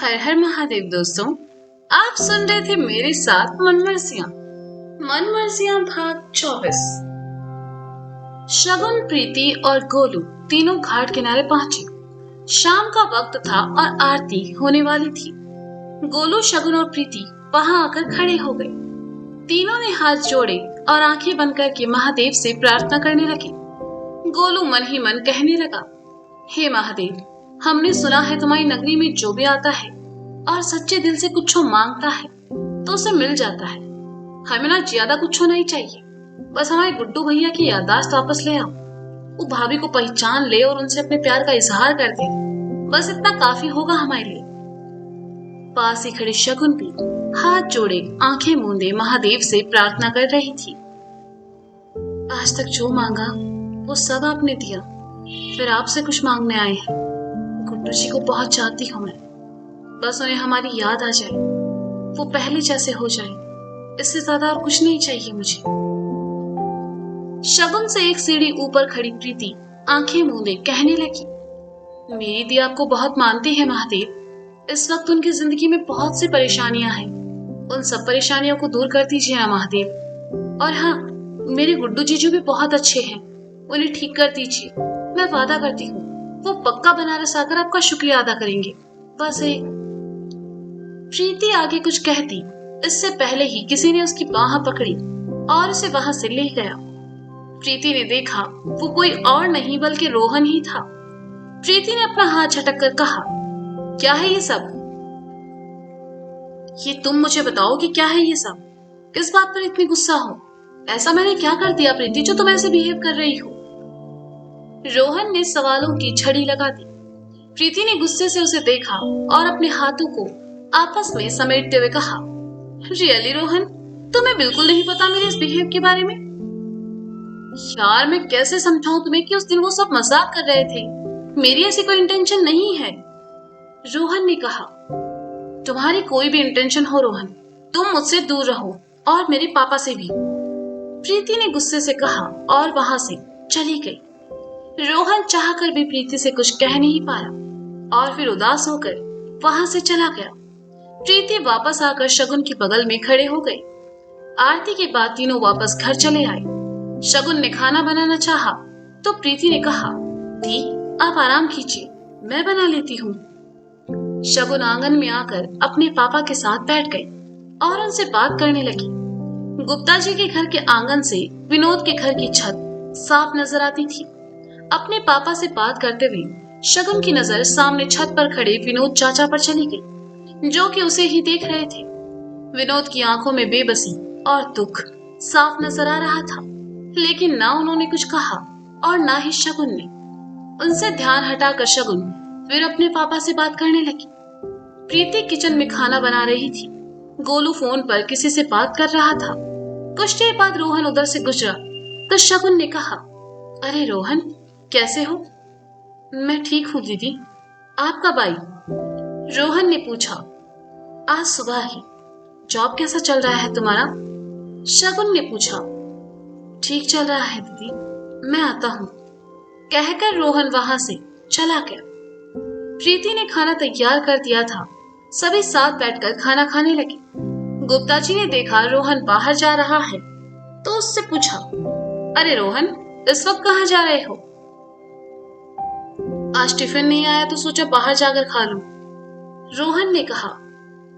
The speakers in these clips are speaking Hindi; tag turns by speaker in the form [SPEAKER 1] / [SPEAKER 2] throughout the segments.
[SPEAKER 1] हर हर महादेव दोस्तों, आप सुन रहे थे मेरे साथ मनमर्जियां। मनमर्जियां भाग 24। शगुन, प्रीति और गोलू तीनों घाट किनारे पहुंचे। शाम का वक्त था और आरती होने वाली थी। गोलू, शगुन और प्रीति वहां आकर खड़े हो गए। तीनों ने हाथ जोड़े और आंखें बंद करके महादेव से प्रार्थना करने लगे। गोलू मन ही मन कहने लगा, हे महादेव, हमने सुना है तुम्हारी नगरी में जो भी आता है और सच्चे दिल से कुछ मांगता है तो उसे मिल जाता है। हमें ना ज्यादा कुछ नहीं चाहिए, बस हमारे गुड्डू भैया की याददाश्त वापस ले आओ, वो भाभी को पहचान ले और उनसे अपने प्यार का इजहार कर दे। बस इतना काफी होगा हमारे लिए। पास ही खड़ी शगुन भी हाथ जोड़े आंखें मूंदे महादेव से प्रार्थना कर रही थी। आज तक जो मांगा वो सब आपने दिया, फिर आपसे कुछ मांगने आए हैं। गुड्डू जी को बहुत चाहती हूँ मैं, बस उन्हें हमारी याद आ जाए, वो पहले जैसे हो जाए, इससे ज्यादा और कुछ नहीं चाहिए मुझे। शगुन से एक सीढ़ी ऊपर खड़ी प्रीति आंखें मूंदे कहने लगी, मेरी दी आपको बहुत मानती है महादेव। इस वक्त उनकी जिंदगी में बहुत सी परेशानियां हैं, उन सब परेशानियों को दूर कर दीजिए ना महादेव। और हाँ, मेरे गुड्डू जीजू भी बहुत अच्छे हैं, उन्हें ठीक कर दीजिए। मैं वादा करती हूँ वो पक्का बनारस आकर आपका शुक्रिया अदा करेंगे। बस एक। प्रीति आगे कुछ कहती, इससे पहले ही किसी ने उसकी बाह पकड़ी और उसे वहां से ले गया। प्रीति ने देखा वो कोई और नहीं बल्कि रोहन ही था। प्रीति ने अपना हाथ झटक कर कहा, क्या है ये सब? ये तुम मुझे बताओ कि क्या है ये सब? किस बात पर इतनी गुस्सा हो? ऐसा मैंने क्या कर दिया प्रीति जो तुम ऐसे बिहेव कर रही हो? रोहन ने सवालों की छड़ी लगा दी। प्रीति ने गुस्से से उसे देखा और अपने हाथों को आपस में समेटते हुए कहा, रियली रोहन, तुम्हें बिल्कुल नहीं पता मेरे इस बिहेव के बारे में? यार, मैं कैसे समझाऊं तुम्हें कि उस दिन वो सब मजाक कर रहे थे, मेरी ऐसी कोई इंटेंशन नहीं है। रोहन ने कहा, तुम्हारी कोई भी इंटेंशन हो रोहन, तुम मुझसे दूर रहो और मेरे पापा से भी। प्रीति ने गुस्से से कहा और वहां से चली गई। रोहन चाहकर भी प्रीति से कुछ कह नहीं पाया और फिर उदास होकर वहां से चला गया। प्रीति वापस आकर शगुन के बगल में खड़े हो गई। आरती के बाद तीनों वापस घर चले आए। शगुन ने खाना बनाना चाहा तो प्रीति ने कहा, दी आप आराम कीजिए, मैं बना लेती हूँ। शगुन आंगन में आकर अपने पापा के साथ बैठ गई और उनसे बात करने लगी। गुप्ता जी के घर के आंगन से विनोद के घर की छत साफ नजर आती थी। अपने पापा से बात करते हुए शगुन की नजर सामने छत पर खड़े विनोद चाचा पर चली गई, जो कि उसे ही देख रहे थे। विनोद की आंखों में बेबसी और दुख साफ नजर आ रहा था, लेकिन ना उन्होंने कुछ कहा और ना ही शगुन ने। उनसे ध्यान हटाकर शगुन फिर अपने पापा से बात करने लगी। प्रीति किचन में खाना बना रही थी। गोलू फोन पर किसी से बात कर रहा था। कुछ देर बाद रोहन उधर से गुजरा तो शगुन ने कहा, अरे रोहन, कैसे हो? मैं ठीक हूँ दीदी, आप कब आई? रोहन ने पूछा, आज सुबह ही। जॉब कैसा चल रहा है तुम्हारा? शगुन ने पूछा। ठीक चल रहा है दीदी, मैं आता हूँ, कहकर रोहन वहां से चला गया। प्रीति ने खाना तैयार कर दिया था। सभी साथ बैठकर खाना खाने लगे। गुप्ता जी ने देखा रोहन बाहर जा रहा है तो उससे पूछा, अरे रोहन, इस वक्त कहाँ जा रहे हो? आज टिफिन नहीं आया तो सोचा बाहर जाकर खा लूं। रोहन ने कहा,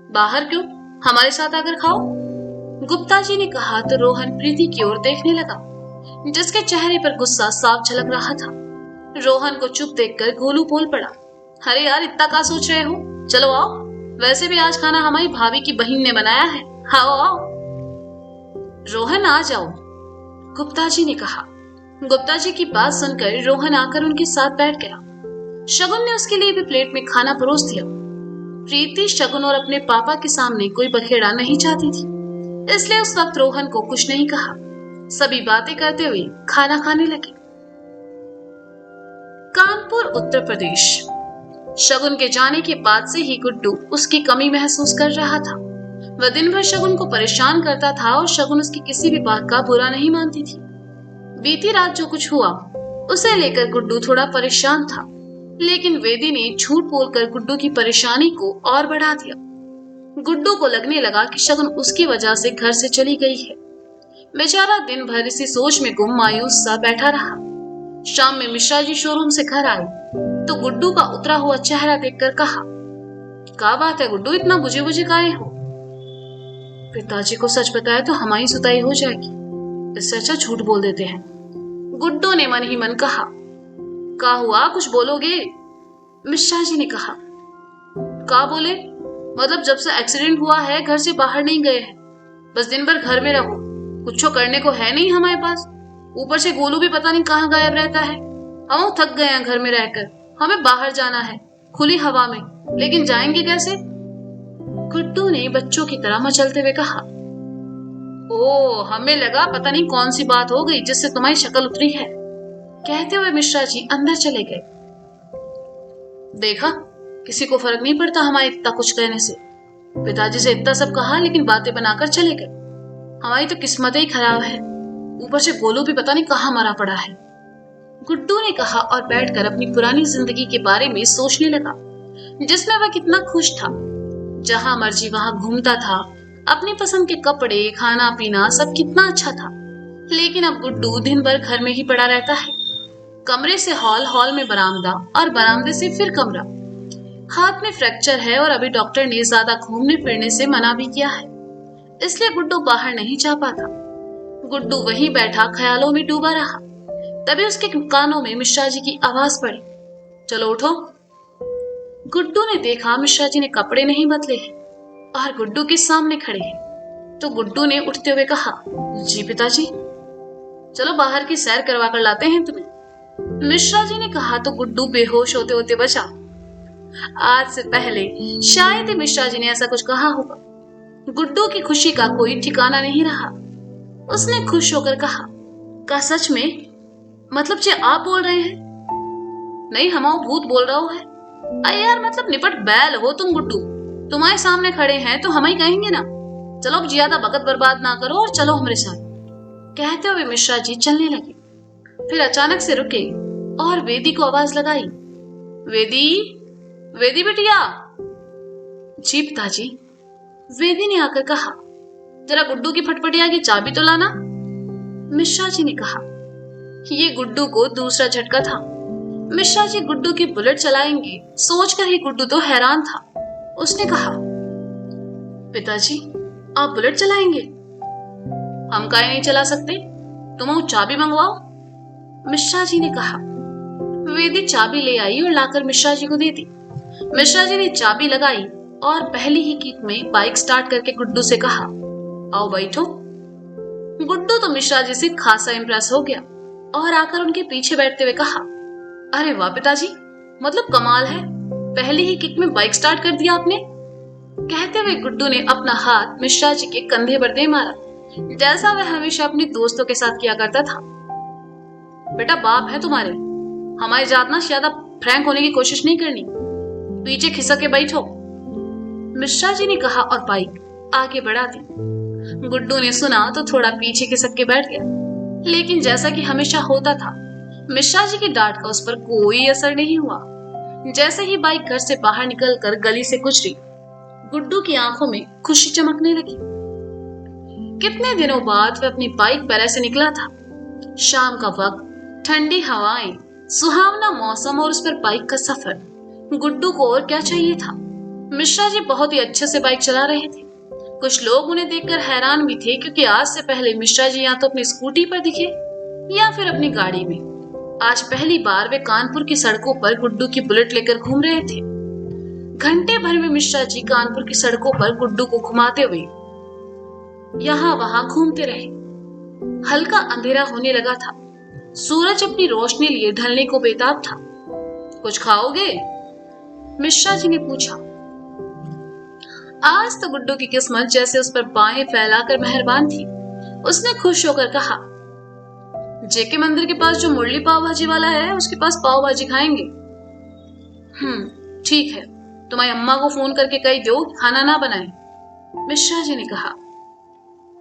[SPEAKER 1] बाहर क्यों, हमारे साथ आकर खाओ। गुप्ता जी ने कहा तो रोहन प्रीति की ओर देखने लगा, जिसके चेहरे पर गुस्सा साफ झलक रहा था। रोहन को चुप देखकर गोलू बोल पड़ा, अरे यार, इतना क्या सोच रहे हो? चलो आओ, वैसे भी आज खाना हमारी भाभी की बहन ने बनाया है, आओ आओ। रोहन आ जाओ, गुप्ता जी ने कहा। गुप्ता जी की बात सुनकर रोहन आकर उनके साथ बैठ गया। शगुन ने उसके लिए भी प्लेट में खाना परोस दिया। प्रीति शगुन और अपने पापा के सामने कोई बखेड़ा नहीं चाहती थी, इसलिए उस वक्त रोहन को कुछ नहीं कहा। सभी बातें करते हुए खाना खाने लगे। कानपुर, उत्तर प्रदेश। शगुन के जाने के बाद से ही गुड्डू उसकी कमी महसूस कर रहा था। वह दिन भर शगुन को परेशान करता था और शगुन उसकी किसी भी बात का बुरा नहीं मानती थी। बीती रात जो कुछ हुआ उसे लेकर गुड्डू थोड़ा परेशान था। लेकिन वेदी ने झूठ बोलकर गुड्डू की परेशानी को और बढ़ा दिया। गुड्डू को लगने लगा कि शगुन उसकी वजह से घर से चली गई है। बेचारा दिन भर इसी सोच में गुम मायूस सा बैठा रहा। शाम में मिश्रा जी शोरूम से घर आए तो गुड्डू का उतरा हुआ चेहरा देखकर कहा, क्या बात है गुड्डू, इतना बुझे बुझे काहे हो? पिताजी को सच बताया तो हमारी सुताई हो जाएगी, इससे अच्छा झूठ बोल देते हैं। गुड्डू ने मन ही मन कहा। क्या हुआ, कुछ बोलोगे? मिश्रा जी ने कहा। क्या बोले? मतलब जब से एक्सीडेंट हुआ है घर से बाहर नहीं गए हैं, बस दिन भर घर में रहो, कुछ करने को है नहीं हमारे पास। ऊपर से गोलू भी पता नहीं कहाँ गायब रहता है। हम थक गए हैं घर में रहकर, हमें बाहर जाना है खुली हवा में, लेकिन जाएंगे कैसे? गुड्डू ने बच्चों की तरह मचलते हुए कहा। ओ, हमें लगा पता नहीं कौन सी बात हो गई जिससे तुम्हारी शक्ल उतरी है। कहते हुए मिश्रा जी अंदर चले गए। देखा, किसी को फर्क नहीं पड़ता हमारे इतना कुछ कहने से। पिताजी से इतना सब कहा लेकिन बातें बनाकर चले गए। हमारी तो किस्मत ही खराब है, ऊपर से गोलू भी पता नहीं कहाँ मरा पड़ा है। गुड्डू ने कहा और बैठकर अपनी पुरानी जिंदगी के बारे में सोचने लगा, जिसमें वह कितना खुश था। जहां मर्जी वहां घूमता था, अपनी पसंद के कपड़े, खाना पीना सब कितना अच्छा था। लेकिन अब गुड्डू दिन भर घर में ही पड़ा रहता है। कमरे से हॉल, हॉल में बरामदा और बरामदे से फिर कमरा। हाथ में फ्रैक्चर है और अभी डॉक्टर ने ज्यादा घूमने फिरने से मना भी किया है, इसलिए गुड्डू बाहर नहीं जा पाता। गुड्डू वहीं बैठा ख्यालों में डूबा रहा। तभी उसके कानों में मिश्रा जी की आवाज पड़ी, चलो उठो। गुड्डू ने देखा मिश्रा जी ने कपड़े नहीं बदले हैं और गुड्डू के सामने खड़े हैं। तो गुड्डू ने उठते हुए कहा, जी पिताजी। चलो बाहर की सैर करवा कर लाते हैं तुम्हें। मिश्रा जी ने कहा तो गुड्डू बेहोश होते होते बचा। आज से पहले शायद ही मिश्रा जी ने ऐसा कुछ कहा होगा। गुड्डू की खुशी का कोई ठिकाना नहीं रहा। उसने खुश होकर कहा, का सच में? मतलब जे आप बोल रहे हैं? नहीं, हमारा भूत बोल रहा है। अरे यार, मतलब निपट बैल हो तुम गुड्डू, तुम्हारे सामने खड़े हैं तो हम ही कहेंगे ना। चलो अब ज्यादा वक्त बर्बाद ना करो और चलो हमारे साथ। कहते हुए मिश्रा जी चलने लगे। फिर अचानक से रुके और वेदी को आवाज लगाई, वेदी, वेदी बिटिया। जी पिताजी। वेदी ने आकर कहा, जरा गुड्डू की फटफटिया की चाबी तो लाना। मिश्रा जी ने कहा। ये गुड्डू को दूसरा झटका था। मिश्रा जी गुड्डू की बुलेट चलाएंगे सोचकर ही गुड्डू तो हैरान था। उसने कहा, पिताजी आप बुलेट चलाएंगे? हम काहे नहीं चला सकते, तुम चाबी मंगवाओ। मिश्रा जी ने कहा। वेदी चाबी ले आई और लाकर मिश्रा जी को दे दी। मिश्रा जी ने चाबी लगाई और पहली ही किक में बाइक स्टार्ट करके गुड्डू से कहा, आओ बैठो। गुड्डू तो मिश्रा जी से खासा इंप्रेस हो गया और आकर उनके पीछे बैठते हुए कहा, अरे वाह पिताजी, मतलब कमाल है, पहली ही किक में बाइक स्टार्ट कर दिया आपने। कहते हुए गुड्डू ने अपना हाथ मिश्रा जी के कंधे पर दे मारा, जैसा वह हमेशा अपने दोस्तों के साथ किया करता था। बेटा बाप है तुम्हारे, हमारे जात ना ज्यादा फ्रैंक होने की कोशिश नहीं करनी, पीछे खिसक के बैठो। मिश्रा जी ने कहा और बाइक आगे बढ़ा दी। गुड्डू ने सुना तो थोड़ा पीछे खिसक के बैठ गया, लेकिन जैसा कि हमेशा होता था, मिश्रा जी की डांट का उस पर कोई असर नहीं हुआ। जैसे ही बाइक घर से बाहर निकलकर गली से गुजरी, गुड्डू की आंखों में खुशी चमकने लगी। कितने दिनों बाद वह अपनी बाइक पर ऐसे निकला था। शाम का वक्त, ठंडी हवाएं, सुहावना मौसम और उस पर बाइक का सफर। गुड्डू को और क्या चाहिए था। मिश्रा जी बहुत ही अच्छे से बाइक चला रहे थे। कुछ लोग उन्हें देखकर हैरान भी थे, क्योंकि आज से पहले मिश्रा जी या तो अपनी स्कूटी पर दिखे या फिर अपनी गाड़ी में। आज पहली बार वे कानपुर की सड़कों पर गुड्डू की बुलेट लेकर घूम रहे थे। घंटे भर में मिश्रा जी कानपुर की सड़कों पर गुड्डू को घुमाते हुए यहाँ वहां घूमते रहे। हल्का अंधेरा होने लगा था। सूरज अपनी रोशनी लिए ढलने को बेताब था। कुछ खाओगे? मिश्रा जी ने पूछा। आज तो गुड्डू की किस्मत जैसे उस पर बाहें फैलाकर मेहरबान थी। उसने खुश होकर कहा, जेके मंदिर के पास जो मुरली पाव भाजी वाला है उसके पास पाव भाजी खाएंगे। ठीक है, तुम्हारी अम्मा को फोन करके कह दो खाना ना बनाए। मिश्रा जी ने कहा।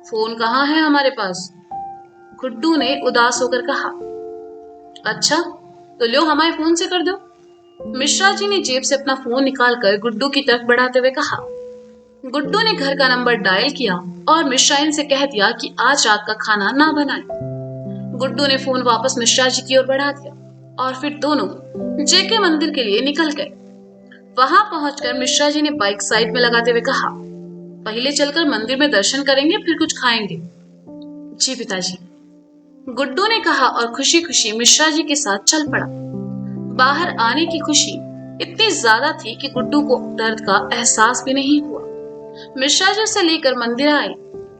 [SPEAKER 1] फोन कहाँ है हमारे पास? गुड्डू ने उदास होकर कहा। अच्छा तो लो हमारे फोन से कर दो। मिश्रा जी ने जेब से अपना फोन निकालकर गुड्डू की तरफ बढ़ाते हुए कहा। गुड्डू ने घर का नंबर डायल किया और मिश्राइन से कह दिया कि आज रात का खाना ना बनाए। गुड्डू ने फोन वापस मिश्रा जी की ओर बढ़ा दिया और फिर दोनों जेके मंदिर के लिए निकल गए। वहां पहुंचकर मिश्रा जी ने बाइक साइड में लगाते हुए कहा, पहले चलकर मंदिर में दर्शन करेंगे, फिर कुछ खाएंगे। जी पिताजी, गुड्डू ने कहा और खुशी खुशी मिश्रा जी के साथ चल पड़ा। बाहर आने की खुशी इतनी ज्यादा थी कि गुड्डू को दर्द का एहसास भी नहीं हुआ। मिश्रा जी उसे लेकर मंदिर आए।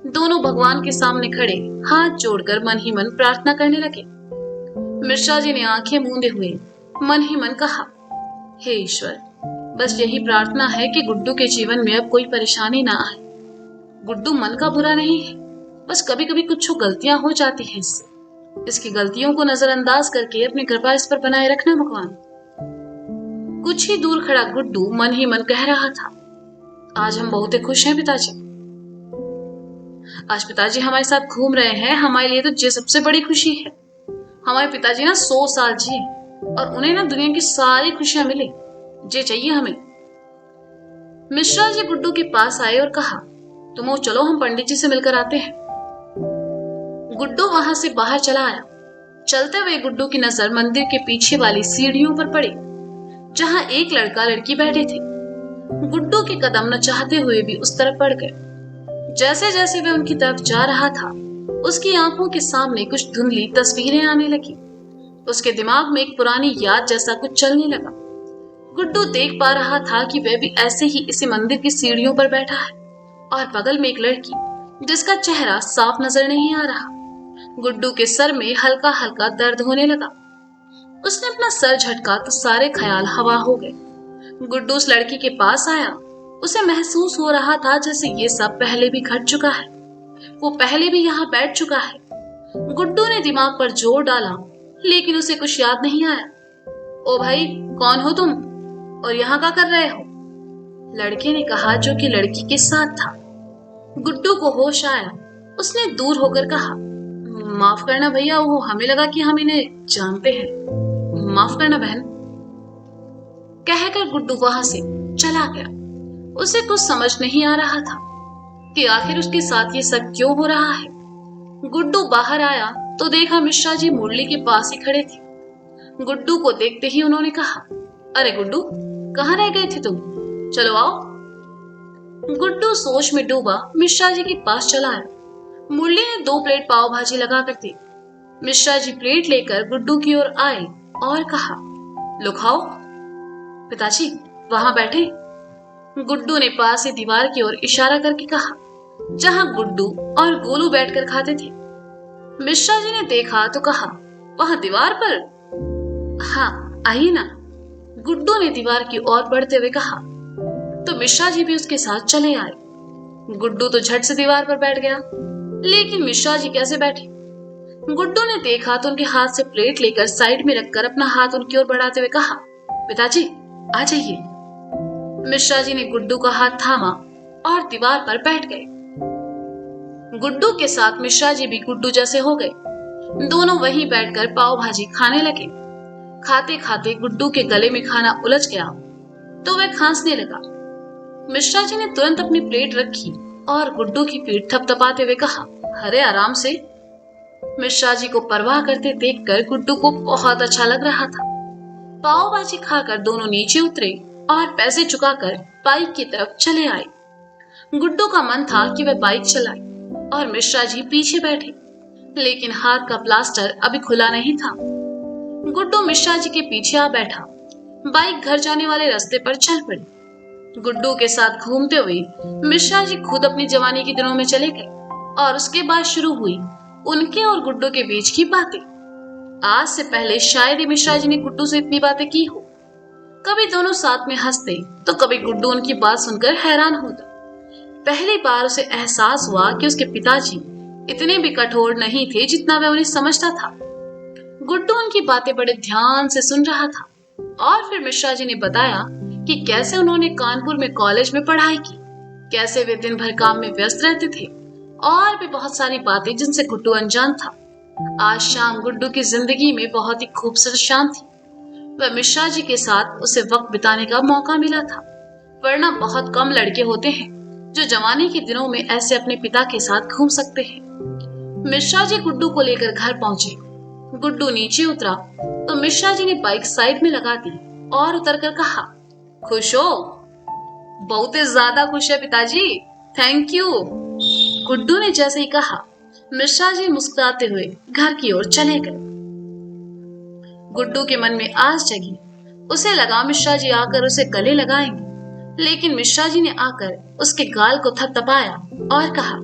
[SPEAKER 1] दोनों भगवान के सामने खड़े हाथ जोड़कर मन ही मन प्रार्थना करने लगे। मिश्रा जी ने आंखें मूंदे हुए मन ही मन कहा, हे ईश्वर, बस यही प्रार्थना है कि गुड्डू के जीवन में अब कोई परेशानी ना आए। गुड्डू मन का बुरा नहीं है, बस कभी कभी कुछ गलतियां हो जाती हैं इसकी गलतियों को नजरअंदाज करके अपनी कृपा इस पर बनाए रखना भगवान। कुछ ही दूर खड़ा गुड्डू मन ही मन कह रहा था, आज हम बहुत खुश हैं पिताजी। आज पिताजी हमारे साथ घूम रहे हैं, हमारे लिए तो ये सबसे बड़ी खुशी है। हमारे पिताजी ना 100 साल जिए और उन्हें ना दुनिया की सारी खुशियां मिले, ये चाहिए हमें। मिश्रा जी गुड्डू के पास आए और कहा, तुम चलो, हम पंडित जी से मिलकर आते हैं। गुड्डू वहां से बाहर चला आया। चलते हुए गुड्डू की नजर मंदिर के पीछे वाली सीढ़ियों पर पड़ी, जहां एक लड़का लड़की बैठे थे। गुड्डू के कदम न चाहते हुए भी उस तरफ बढ़ गए। जैसे जैसे वह उनकी तरफ जा रहा था, उसकी आंखों के सामने कुछ धुंधली तस्वीरें आने लगी। उसके दिमाग में एक पुरानी याद जैसा कुछ चलने लगा। गुड्डू देख पा रहा था कि वह भी ऐसे ही इसी मंदिर की सीढ़ियों पर बैठा है और बगल में एक लड़की जिसका चेहरा साफ नजर नहीं आ रहा। गुड्डू के सर में हल्का हल्का दर्द होने लगा। उसने अपना सर झटका तो सारे ख्याल हवा हो गए। गुड्डू उस लड़की के पास आया। उसे महसूस हो रहा था जैसे ये सब पहले भी घट चुका है, वो पहले भी यहाँ बैठ चुका है। गुड्डू ने दिमाग पर जोर डाला, लेकिन उसे कुछ याद नहीं आया। ओ भाई, कौन हो तुम और यहाँ क्या कर रहे हो? लड़के ने कहा, जो कि लड़की के साथ था। गुड्डू को होश आया। उसने दूर होकर कहा, माफ करना भैया, वो हमें लगा कि हम इन्हें जानते हैं। माफ करना बहन। कहकर गुड्डू वहां से चला गया। उसे कुछ समझ नहीं आ रहा था कि आखिर उसके साथ ये सब क्यों हो रहा है। गुड्डू बाहर आया तो देखा मिश्रा जी मुरली के पास ही खड़े थे। गुड्डू को देखते ही उन्होंने कहा, अरे गुड्डू, कहाँ रह गए थे तुम? चलो आओ। गुड्डू सोच में डूबा मिश्रा जी के पास चला आया। मुरली ने 2 प्लेट पाव भाजी लगा कर दी। मिश्रा जी प्लेट लेकर गुड्डू की ओर आए और कहा, लो खाओ। पिताजी, वहां बैठे। गुड्डू ने पास ही दीवार की ओर इशारा करके कहा, जहां गुड्डू और गोलू बैठकर खाते थे। मिश्रा जी ने देखा तो कहा, वहां दीवार पर? हाँ, आइए ना। गुड्डू ने दीवार की ओर बढ़ते हुए कहा, तो मिश्रा जी भी उसके साथ चले आए। गुड्डू तो झट से दीवार पर बैठ गया, लेकिन मिश्रा जी कैसे बैठे? गुड्डू ने देखा तो उनके हाथ से प्लेट लेकर साइड में रखकर अपना हाथ उनकी ओर बढ़ाते हुए कहा, पिताजी आ जाइए। मिश्रा जी ने गुड्डू का हाथ थामा और दीवार पर बैठ गए। गुड्डू के साथ मिश्रा जी भी गुड्डू जैसे हो गए। दोनों वहीं बैठकर पाव भाजी खाने लगे। खाते खाते गुड्डू के गले में खाना उलझ गया तो वह खांसने लगा। मिश्रा जी ने तुरंत अपनी प्लेट रखी और गुड्डू की पीठ थपथपाते हुए कहा, अरे आराम से। मिश्रा जी को परवाह करते देखकर गुड्डू को बहुत अच्छा लग रहा था। पाव भाजी खाकर दोनों नीचे उतरे और पैसे चुकाकर बाइक की तरफ चले आए। गुड्डू का मन था कि वह बाइक चलाए और मिश्रा जी पीछे बैठे, लेकिन हाथ का प्लास्टर अभी खुला नहीं था। गुड्डू मिश्रा जी के पीछे आ बैठा। बाइक घर जाने वाले रास्ते पर चल पड़ी। गुड्डू के साथ घूमते हुए मिश्रा जी खुद अपनी जवानी के दिनों में चले गए और उसके बाद शुरू हुई उनके और गुड्डू के बीच की बातें। आज से पहले शायद ही मिश्रा जी ने गुड्डू से इतनी बातें की हो। कभी दोनों साथ में हंसते तो कभी गुड्डू उनकी बात सुनकर हैरान होता। पहली बार उसे एहसास हुआ कि उसके पिताजी इतने भी कठोर नहीं थे जितना वह उन्हें समझता था। गुड्डू उनकी बातें बड़े ध्यान से सुन रहा था और फिर मिश्रा जी ने बताया कि कैसे उन्होंने कानपुर में कॉलेज में पढ़ाई की, कैसे वे दिन भर काम में व्यस्त रहते थे और भी बहुत सारी बातें जिनसे गुड्डू अनजान था। आज शाम गुड्डू की जिंदगी में बहुत ही खूबसूरत शाम थी। वह मिश्रा जी के साथ उसे वक्त बिताने का मौका मिला था, वरना बहुत कम लड़के होते हैं जो जवानी के दिनों में ऐसे अपने पिता के साथ घूम सकते हैं। मिश्रा जी गुड्डू को लेकर घर पहुंचे। गुड्डू नीचे उतरा तो मिश्रा जी ने बाइक साइड में लगा दी और उतरकर कहा, खुश हो? बहुत ज्यादा खुश है पिताजी, थैंक यू। गुड्डू ने जैसे ही कहा, मिश्रा जी मुस्कुराते हुए घर की ओर चले गए। गुड्डू के मन में आस जगी। उसे लगा मिश्रा जी आकर उसे गले लगाएंगे, लेकिन मिश्रा जी ने आकर उसके गाल को थपथपाया और कहा,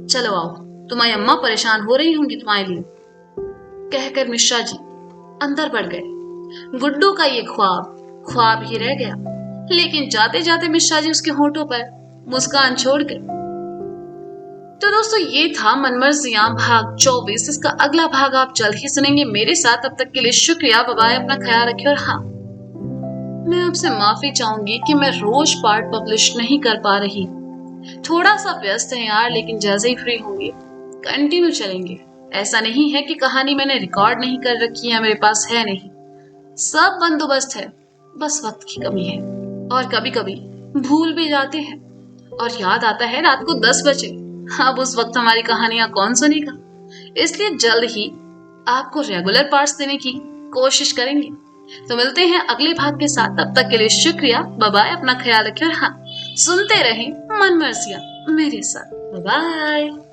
[SPEAKER 1] चलो आओ, तुम्हारी अम्मा परेशान हो रही होंगी तुम्हारे लिए। कहकर मिश्रा जी अंदर बढ़ गए। गुड्डू का ये ख्वाब ही रह गया, लेकिन जाते जाते मिश्रा जी उसके होठों पर मुस्कान छोड़ गए। तो दोस्तों, ये था मनमर्जियां भाग 24। इसका अगला भाग आप जल्द ही सुनेंगे मेरे साथ। तब तक के लिए शुक्रिया, बाय बाय, अपना ख्याल रखिए। और हाँ, मैं आपसे माफी चाहूंगी कि मैं रोज पार्ट पब्लिश नहीं कर पा रही, थोड़ा सा व्यस्त है यार, लेकिन जैसे ही फ्री होंगे कंटिन्यू चलेंगे। ऐसा नहीं है कि कहानी मैंने रिकॉर्ड नहीं कर रखी है, मेरे पास है नहीं, सब बंदोबस्त है, बस वक्त की कमी है और कभी कभी भूल भी जाते हैं और याद आता है रात को 10 बजे। अब उस वक्त हमारी कहानियां कौन सुनेगा, इसलिए जल्द ही आपको रेगुलर पार्ट्स देने की कोशिश करेंगे। तो मिलते हैं अगले भाग के साथ, तब तक के लिए शुक्रिया, बाय बाय, अपना ख्याल रखिए। और हाँ, सुनते रहें मनमर्जियां मेरे साथ। Bye bye.